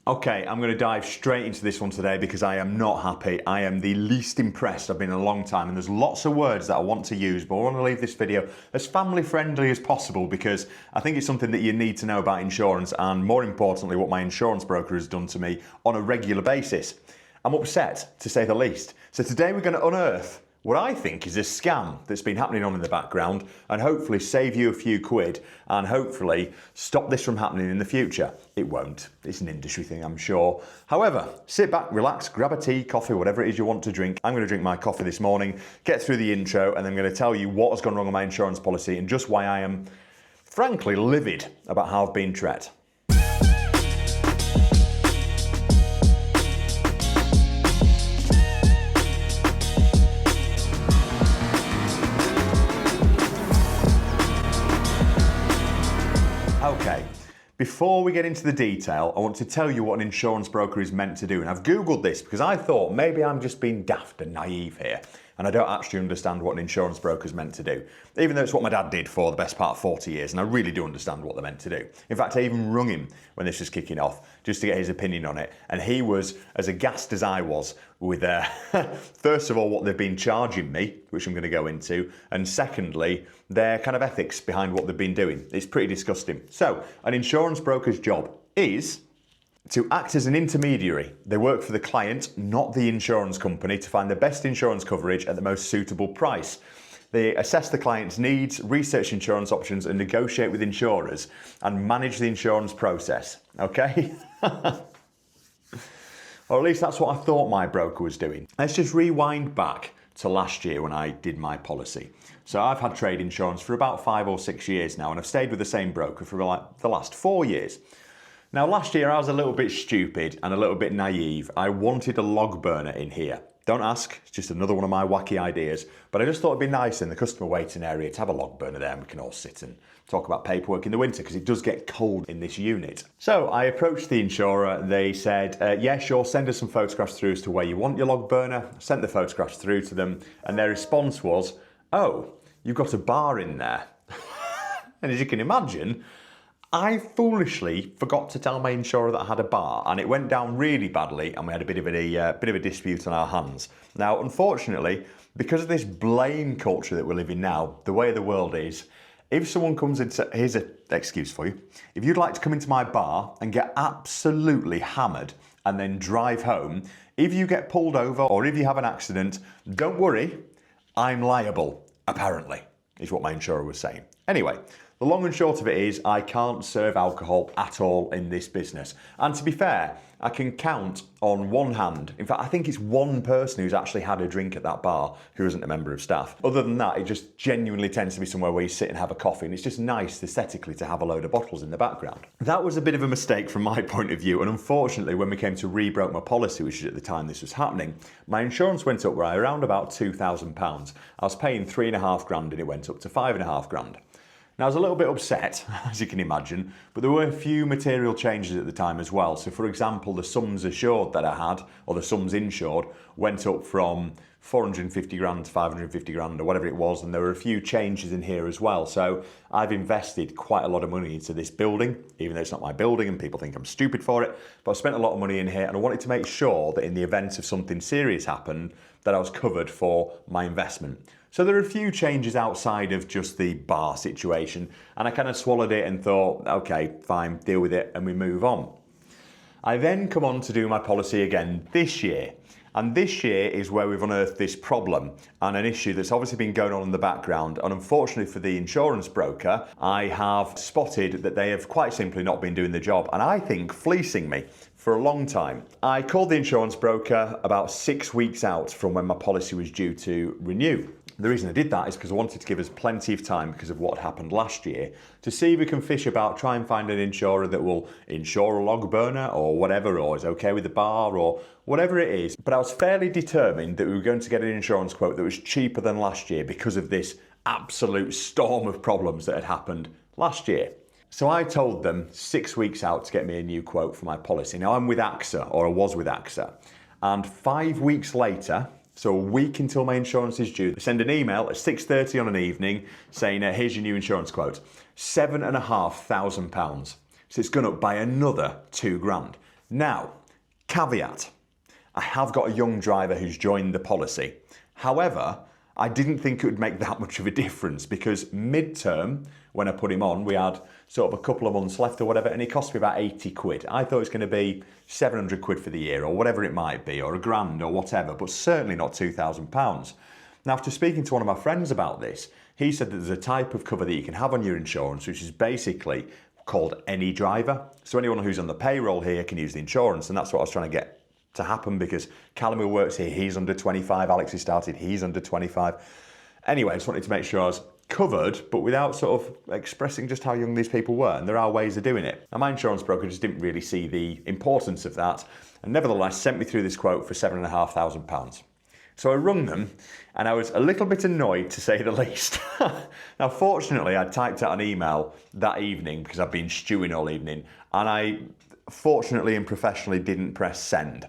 Okay, I'm going to dive straight into this one today because I am not happy. I am the least impressed I've been in a long time, and there's lots of words that I want to use, but I want to leave this video as family friendly as possible because I think it's something that you need to know about insurance, and more importantly, what my insurance broker has done to me on a regular basis. I'm upset, to say the least. So today we're going to unearth what I think is a scam that's been happening on in the background and hopefully save you a few quid and hopefully stop this from happening in the future. It won't. It's an industry thing, I'm sure. However, sit back, relax, grab a tea, coffee, whatever it is you want to drink. I'm going to drink my coffee this morning, get through the intro, and then I'm going to tell you what has gone wrong on my insurance policy and just why I am, frankly, livid about how I've been treated. Okay, before we get into the detail, I want to tell you what an insurance broker is meant to do. And I've Googled this because I thought maybe I'm just being daft and naive here, and I don't actually understand what an insurance broker is meant to do. Even though it's what my dad did for the best part of 40 years, and I really do understand what they're meant to do. In fact, I even rung him when this was kicking off, just to get his opinion on it. And he was as aghast as I was with, first of all, what they've been charging me, which I'm going to go into, and secondly, their kind of ethics behind what they've been doing. It's pretty disgusting. So, an insurance broker's job is to act as an intermediary. They work for the client, not the insurance company, to find the best insurance coverage at the most suitable price. They assess the client's needs, research insurance options, and negotiate with insurers and manage the insurance process. Okay? Or at least that's what I thought my broker was doing. Let's just rewind back to last year when I did my policy. So I've had trade insurance for about 5 or 6 years now, and I've stayed with the same broker for like the last 4 years. Now, last year I was a little bit stupid and a little bit naive. I wanted a log burner in here. Don't ask, it's just another one of my wacky ideas. But I just thought it'd be nice in the customer waiting area to have a log burner there, and we can all sit and talk about paperwork in the winter because it does get cold in this unit. So I approached the insurer. They said, yeah, sure, send us some photographs through as to where you want your log burner. I sent the photographs through to them, and their response was, oh, you've got a bar in there. And as you can imagine, I foolishly forgot to tell my insurer that I had a bar, and it went down really badly, and we had a bit of a dispute on our hands. Now, unfortunately, because of this blame culture that we're living now, the way the world is, if someone comes into, here's an excuse for you, if you'd like to come into my bar and get absolutely hammered and then drive home, if you get pulled over or if you have an accident, don't worry, I'm liable, apparently, is what my insurer was saying. Anyway, the long and short of it is I can't serve alcohol at all in this business. And to be fair, I can count on one hand. In fact, I think it's one person who's actually had a drink at that bar who isn't a member of staff. Other than that, it just genuinely tends to be somewhere where you sit and have a coffee, and it's just nice aesthetically to have a load of bottles in the background. That was a bit of a mistake from my point of view, and unfortunately, when we came to rebroke my policy, which is at the time this was happening, my insurance went up by around about £2,000. I was paying £3,500 and it went up to £5,500. Now, I was a little bit upset, as you can imagine, but there were a few material changes at the time as well. So, for example, the sums assured that I had, or the sums insured, went up from 450 grand to 550 grand or whatever it was, and there were a few changes in here as well. So I've invested quite a lot of money into this building, even though it's not my building and people think I'm stupid for it, but I've spent a lot of money in here, and I wanted to make sure that in the event of something serious happened, that I was covered for my investment. So there are a few changes outside of just the bar situation, and I kind of swallowed it and thought, okay, fine, deal with it, and we move on. I then come on to do my policy again this year. And this year is where we've unearthed this problem and an issue that's obviously been going on in the background. And unfortunately for the insurance broker, I have spotted that they have quite simply not been doing the job, and I think fleecing me for a long time. I called the insurance broker about 6 weeks out from when my policy was due to renew. The reason I did that is because I wanted to give us plenty of time because of what happened last year to see if we can fish about, try and find an insurer that will insure a log burner or whatever, or is okay with the bar or whatever it is. But I was fairly determined that we were going to get an insurance quote that was cheaper than last year because of this absolute storm of problems that had happened last year. So I told them 6 weeks out to get me a new quote for my policy. Now I'm with AXA, or I was with AXA, and 5 weeks later, so a week until my insurance is due, they send an email at 6:30 on an evening saying, here's your new insurance quote, £7,500. So it's gone up by another £2,000. Now, caveat, I have got a young driver who's joined the policy. However, I didn't think it would make that much of a difference because mid-term, when I put him on, we had sort of a couple of months left or whatever, and it cost me about 80 quid. I thought it was going to be 700 quid for the year or whatever it might be, or £1,000 or whatever, but certainly not £2,000. Now, after speaking to one of my friends about this, he said that there's a type of cover that you can have on your insurance, which is basically called any driver. So anyone who's on the payroll here can use the insurance, and that's what I was trying to get to happen because Callum, who works here, he's under 25. Alex, who started, he's under 25. Anyway, I just wanted to make sure I was covered, but without sort of expressing just how young these people were, and there are ways of doing it. Now, my insurance broker just didn't really see the importance of that, and nevertheless sent me through this quote for £7,500. So I rung them, and I was a little bit annoyed, to say the least. Now, fortunately, I typed out an email that evening because I've been stewing all evening, and I fortunately and professionally didn't press send,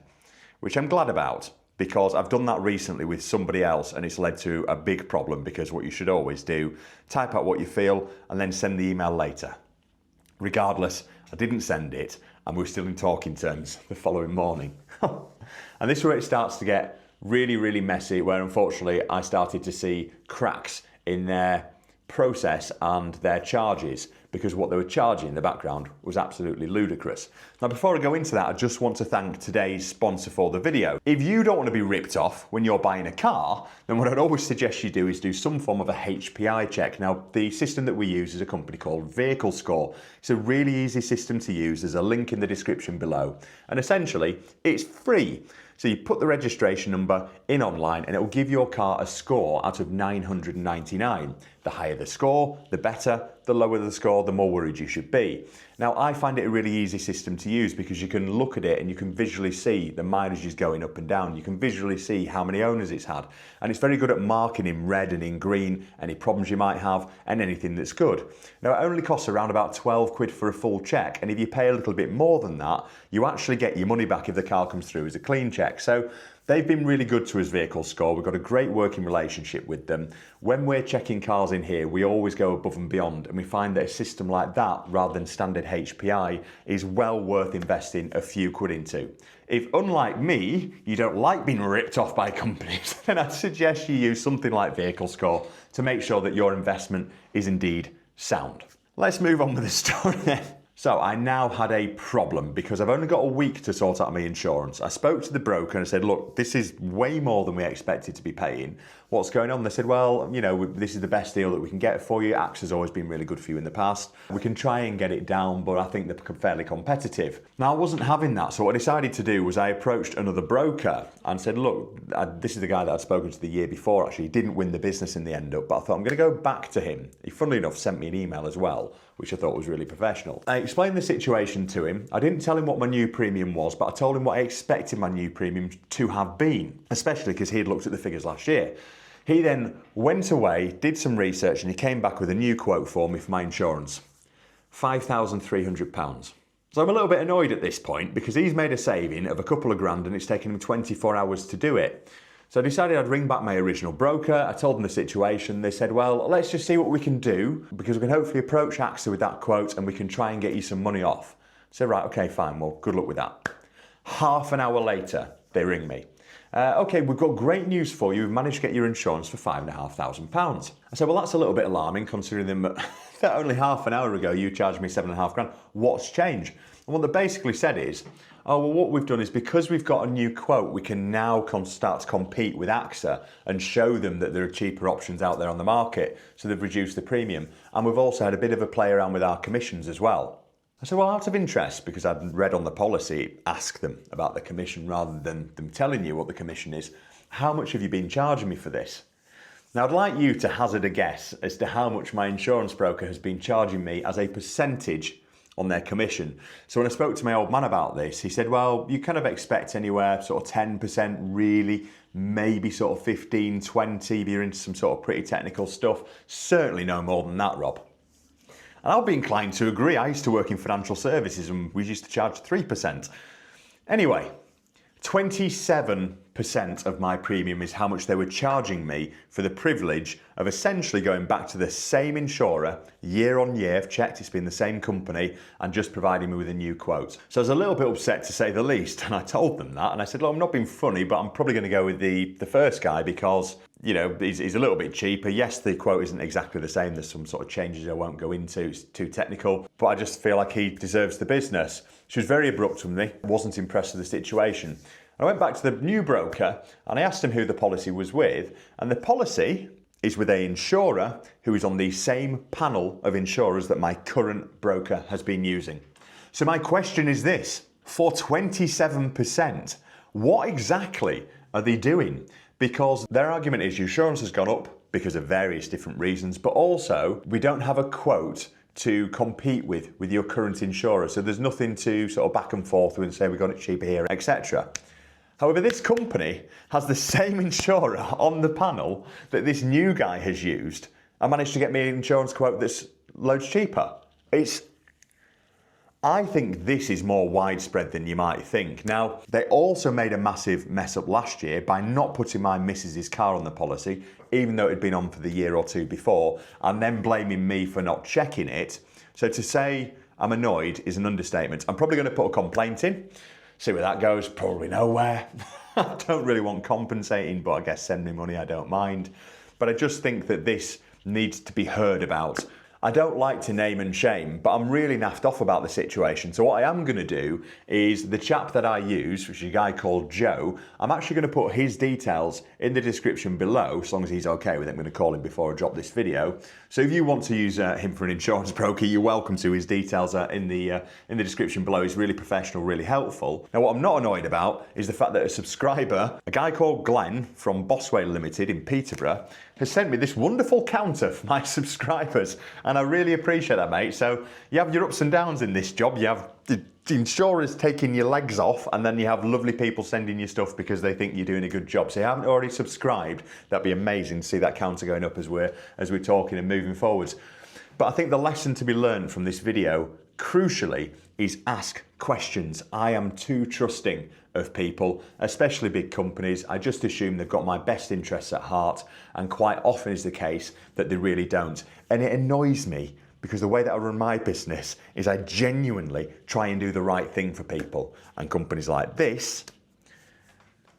which I'm glad about because I've done that recently with somebody else and it's led to a big problem because what you should always do, type out what you feel and then send the email later. Regardless, I didn't send it and we're still in talking terms the following morning. And this is where it starts to get really, really messy, where unfortunately I started to see cracks in their process and their charges because what they were charging in the background was absolutely ludicrous. Now, before I go into that, I just want to thank today's sponsor for the video. If you don't want to be ripped off when you're buying a car, then what I'd always suggest you do is do some form of a HPI check. Now, the system that we use is a company called Vehicle Score. It's a really easy system to use. There's a link in the description below. And essentially, it's free. So you put the registration number in online and it will give your car a score out of 999. The higher the score, the better. The lower the score, the more worried you should be. Now, I find it a really easy system to use because you can look at it and you can visually see the mileage is going up and down. You can visually see how many owners it's had. And it's very good at marking in red and in green any problems you might have and anything that's good. Now, it only costs around about 12 quid for a full check. And if you pay a little bit more than that, you actually get your money back if the car comes through as a clean check. So they've been really good to us, Vehicle Score. We've got a great working relationship with them. When we're checking cars in here, we always go above and beyond, and we find that a system like that, rather than standard HPI, is well worth investing a few quid into. If, unlike me, you don't like being ripped off by companies, then I'd suggest you use something like Vehicle Score to make sure that your investment is indeed sound. Let's move on with the story then. So I now had a problem because I've only got a week to sort out my insurance. I spoke to the broker and I said, look, this is way more than we expected to be paying. What's going on? They said, well, you know, this is the best deal that we can get for you. AXA's always been really good for you in the past. We can try and get it down, but I think they're fairly competitive. Now, I wasn't having that. So what I decided to do was I approached another broker and said, look, this is the guy that I'd spoken to the year before, actually. He didn't win the business in the end up, but I thought I'm going to go back to him. He, funnily enough, sent me an email as well, which I thought was really professional. I explained the situation to him. I didn't tell him what my new premium was, but I told him what I expected my new premium to have been, especially because he had looked at the figures last year. He then went away, did some research, and he came back with a new quote for me for my insurance. £5,300. So I'm a little bit annoyed at this point because he's made a saving of a couple of grand and it's taken him 24 hours to do it. So I decided I'd ring back my original broker. I told them the situation. They said, well, let's just see what we can do because we can hopefully approach AXA with that quote and we can try and get you some money off. I said, right, okay, fine. Well, good luck with that. Half an hour later, they ring me. Okay, we've got great news for you. We've managed to get your insurance for £5,500. I said, well, that's a little bit alarming considering that only half an hour ago you charged me £7,500. What's changed? And what they basically said is, oh, well, what we've done is because we've got a new quote, we can now start to compete with AXA and show them that there are cheaper options out there on the market. So they've reduced the premium. And we've also had a bit of a play around with our commissions as well. I said, well, out of interest, because I'd read on the policy, ask them about the commission rather than them telling you what the commission is. How much have you been charging me for this? Now, I'd like you to hazard a guess as to how much my insurance broker has been charging me as a percentage on their commission. So when I spoke to my old man about this, he said, well, you kind of expect anywhere sort of 10% really, maybe sort of 15, 20 if you're into some sort of pretty technical stuff. Certainly no more than that, Rob. And I'll be inclined to agree. I used to work in financial services and we used to charge 3%. Anyway, 27% of my premium is how much they were charging me for the privilege of essentially going back to the same insurer year on year. I've checked, it's been the same company, and just providing me with a new quote. So I was a little bit upset, to say the least, and I told them that, and I said, look, I'm not being funny, but I'm probably going to go with the first guy because, you know, he's a little bit cheaper. Yes, the quote isn't exactly the same. There's some sort of changes I won't go into, it's too technical, but I just feel like he deserves the business. She was very abrupt with me, wasn't impressed with the situation. I went back to the new broker and I asked him who the policy was with, and the policy is with an insurer who is on the same panel of insurers that my current broker has been using. So my question is this: for 27%, what exactly are they doing? Because their argument is insurance has gone up because of various different reasons, but also we don't have a quote to compete with your current insurer. So there's nothing to sort of back and forth with and say we got it cheaper here, etc. However, this company has the same insurer on the panel that this new guy has used and managed to get me an insurance quote that's loads cheaper. I think this is more widespread than you might think. Now, they also made a massive mess up last year by not putting my missus's car on the policy, even though it had been on for the year or two before, and then blaming me for not checking it. So to say I'm annoyed is an understatement. I'm probably going to put a complaint in, see where that goes, probably nowhere. I don't really want compensating, but I guess send me money, I don't mind. But I just think that this needs to be heard about. I don't like to name and shame, but I'm really naffed off about the situation. So what I am going to do is the chap that I use, which is a guy called Joe, I'm actually going to put his details in the description below, as long as he's okay with it. I'm going to call him before I drop this video. So if you want to use him for an insurance broker, you're welcome to. His details are in the description below. He's really professional, really helpful. Now, what I'm not annoyed about is the fact that a subscriber, a guy called Glenn from Bosway Limited in Peterborough, has sent me this wonderful counter for my subscribers, and I really appreciate that, mate. So you have your ups and downs in this job. You have the insurers taking your legs off, and then you have lovely people sending you stuff because they think you're doing a good job. So if you haven't already subscribed, that'd be amazing to see that counter going up as we're talking and moving forwards. But I think the lesson to be learned from this video, crucially, is ask questions. I am too trusting of people, especially big companies. I just assume they've got my best interests at heart, and quite often is the case that they really don't. And it annoys me because the way that I run my business is I genuinely try and do the right thing for people, and companies like this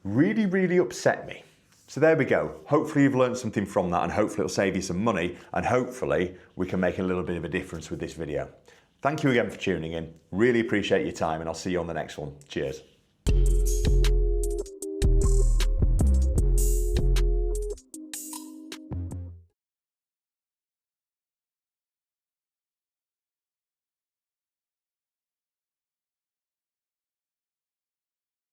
really, really upset me. So there we go. Hopefully you've learned something from that, and hopefully it'll save you some money, and hopefully we can make a little bit of a difference with this video. Thank you again for tuning in. Really appreciate your time, and I'll see you on the next one. Cheers.